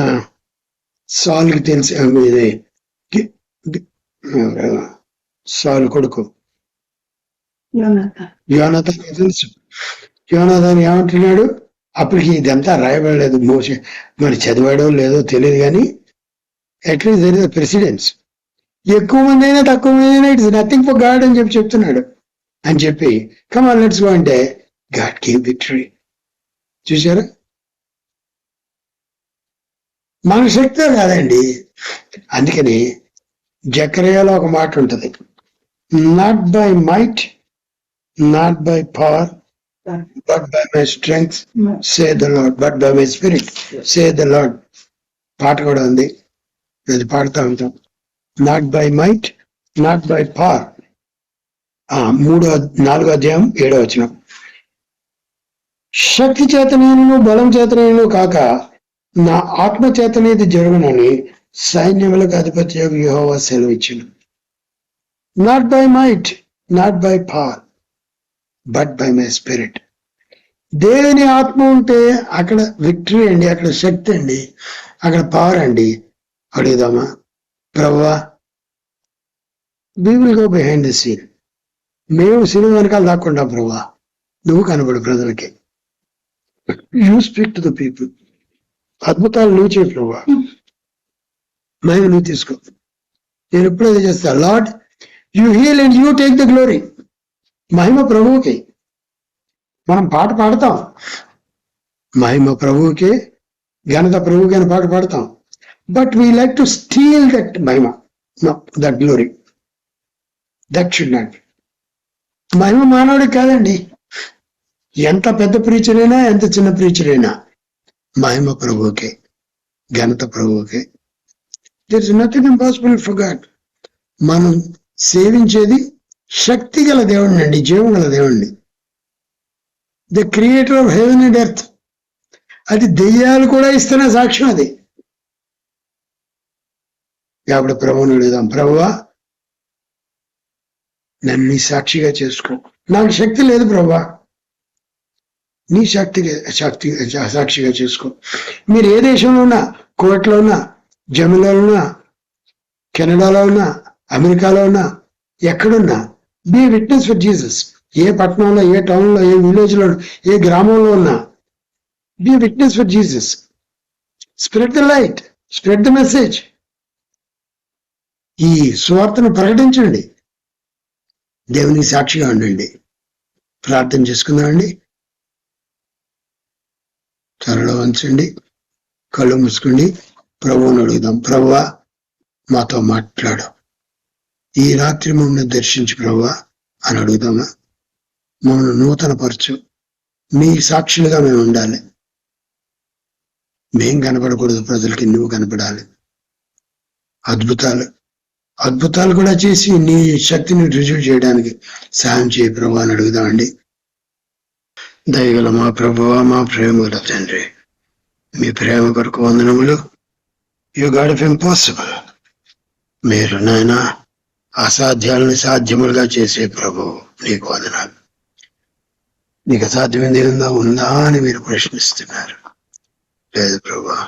A: సాల్కి తెలిసి, సాల్ కొడుకు యోనాతాన్ తెలుసు. యోనాతాన్ ఏమంటున్నాడు? అప్పటికి ఇదంతా రాయబడలేదు, మోసే మరి చదివాడో లేదో తెలియదు, కానీ at least there is a precedence. ఎక్కువ మంది అయినా తక్కువ మంది అయినా ఇట్స్ నథింగ్ ఫర్ గాడ్ అని చెప్తున్నాడు. అని చెప్పి కమ్ ఆన్ లెట్స్ గో అంటే గాడ్ గేవ్ విక్టరీ. చూసారా? మన శక్తే కాదండి. అందుకని జకర్యాలో ఒక మాట ఉంటుంది, not by might, not by power, but by my strength, say the Lord, but by my spirit, say the Lord. పాట కూడా ఉంది, అది పాడుతూ ఉంటాం. Not by might, not by power. 4వ అధ్యాయం 7వ వచనం. శక్తి చేతనేను బలం చేతనేను కాక నా ఆత్మ చేతనేది జరుగునని సైన్యములకు అధిపతి యెహోవా సెలవిచ్చును. Not by might, not by power, but by my spirit. దేవుని ఆత్మ ఉంటే అక్కడ విక్టరీ అండి, అక్కడ శక్తి అండి, అక్కడ పవర్ అండి. అడుగుదామా? ప్రభువా, we will go behind the scene. మేము సినిమా వెనకాల దాక్కుండా ప్రభువా, నువ్వు కనబడు ప్రజలకి. You speak to the people. అద్భుతాలు నువ్వు చేయి ప్రభువా, మహిమ నువ్వు తీసుకో. నేను ఎప్పుడైతే చేస్తా, lord you heal and you take the glory. మహిమ ప్రభువుకి. మనం పాట పాడతాం, మహిమ ప్రభువుకి, ఘనత ప్రభువుకి అని పాట పాడతాం. But we like to steal that mahima, no, that glory. That should not be. మహిమ మానవుడికి కాదండి. ఎంత పెద్ద ప్రీచర్ అయినా, ఎంత చిన్న ప్రీచర్ అయినా మహిమ ప్రభువుకే, ఘనత ప్రభువుకే. There is nothing impossible for God. మనం సేవించేది శక్తి గల దేవుడిని అండి, జీవం గల దేవుడిని. The creator of heaven and earth. అది దెయ్యాలు కూడా ఇస్తున్న సాక్ష్యం అది. కాబట్టి ప్రభువుని అడుగుదాం, ప్రభువా నన్ను నీ సాక్షిగా చేసుకో. నాకు శక్తి లేదు ప్రభువా, నీ సాక్షిగా చేసుకో. మీరు ఏ దేశంలో ఉన్నా, కోర్టులో ఉన్నా, జర్మనీలో ఉన్నా, కెనడాలో ఉన్నా, అమెరికాలో ఉన్నా, ఎక్కడున్నా, బీ విట్నెస్ ఫర్ జీసస్. ఏ పట్టణంలో, ఏ టౌన్లో, ఏ విలేజ్ లో, ఏ గ్రామంలో ఉన్నా, be witness for Jesus. Spread the light, spread the message. ఈ సువార్తను ప్రకటించండి, దేవునికి సాక్షిగా ఉండండి. ప్రార్థన చేసుకుందామండి. తలలో వంచండి, కళ్ళు మూసుకోండి, ప్రభువుని అడుగుదాం. ప్రభువా మాతో మాట్లాడు, ఈ రాత్రి మమ్మల్ని దర్శించు ప్రభువా అని అడుగుదామా? మమ్మల్ని నూతనపరచు, నీ సాక్షులుగా మేము ఉండాలి. మేం కనపడకూడదు, ప్రజలకి నువ్వు కనపడాలి. అద్భుతాలు కూడా చేసి నీ శక్తిని రుజువు చేయడానికి సాయం చేయ ప్రభువా అని అడుగుదామండి. దయగల మా ప్రభువా, మా ప్రేమ గల తండ్రి, మీ ప్రేమ కొరకు వందనములు. You God of impossible. మీరు నాయన అసాధ్యాలను సాధ్యములుగా చేసే ప్రభువు, నీకు వందనాలు. నీకు అసాధ్యమైంది ఉందా అని మీరు ప్రశ్నిస్తున్నారు. లేదు ప్రభువా.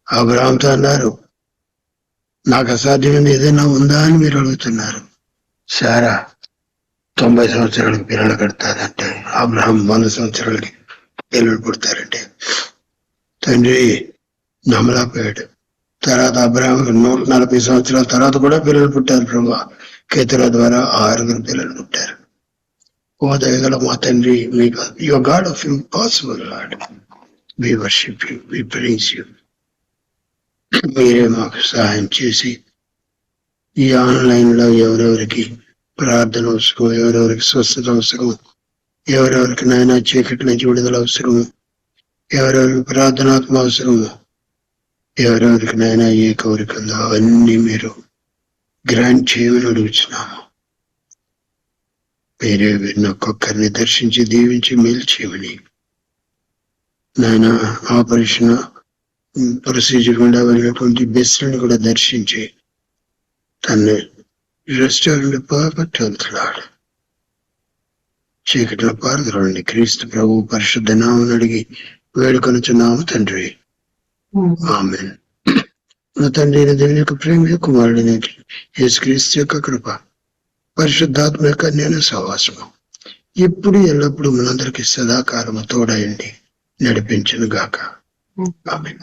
A: అబ్రహాంతో అన్నారు, నాకు అసాధ్యమైంది ఏదైనా ఉందా అని మీరు అడుగుతున్నారు. సారా 90 సంవత్సరాలకి పిల్లలు కడతారంటే, అబ్రహాం 100 సంవత్సరాలకి పిల్లలు పుడతారంటే, తండ్రి నమ్మలేకపోయాడు. తర్వాత అబ్రహాం 140 సంవత్సరాల తర్వాత కూడా పిల్లలు పుట్టారు ప్రభా. కేతుల ద్వారా 6 పిల్లలు పుట్టారు. ఓ దయగల మా తండ్రి, మీకు your God of impossible Lord, we worship you, we praise you. మీరే మాకు సహాయం చేసి ఈ ఆన్లైన్ లో ఎవరెవరికి ప్రార్థన అవసరం, ఎవరెవరికి స్వస్థత అవసరం, ఎవరెవరికి నాయన చీకటి నుంచి విడుదల అవసరము, ఎవరెవరికి ప్రార్థనాత్మ అవసరము, ఎవరెవరికి నాయన ఏ కోరికల్లో అవన్నీ మీరు గ్రాంట్ చేయమని అడుగుతున్నాము. మీరే ఒక్కొక్కరిని దర్శించి దీవించి మేలు చేయమని నాయన ఆపరేషన్ ప్రొసీజర్ గుండా వెళ్ళినటువంటి బెస్ట్ని కూడా దర్శించి తన రెస్టారెంట్ పర్ఫెక్ట్ వెళ్తున్నాడు. చీకటిలో పారదరండి. క్రీస్తు ప్రభు పరిశుద్ధ నామమున అడిగి వేడుకొనుచున్నాము తండ్రి, ఆమేన్. నా తండ్రి అయిన దేవుని యొక్క ప్రేమ, కుమారుడైన యేసుక్రీస్తు యొక్క కృప, పరిశుద్ధాత్మ యొక్క అన్యోన్య సహవాసము ఎప్పుడు ఎల్లప్పుడూ మనందరికీ సదాకాలము తోడయండి నడిపించును గాక. ఆమేన్.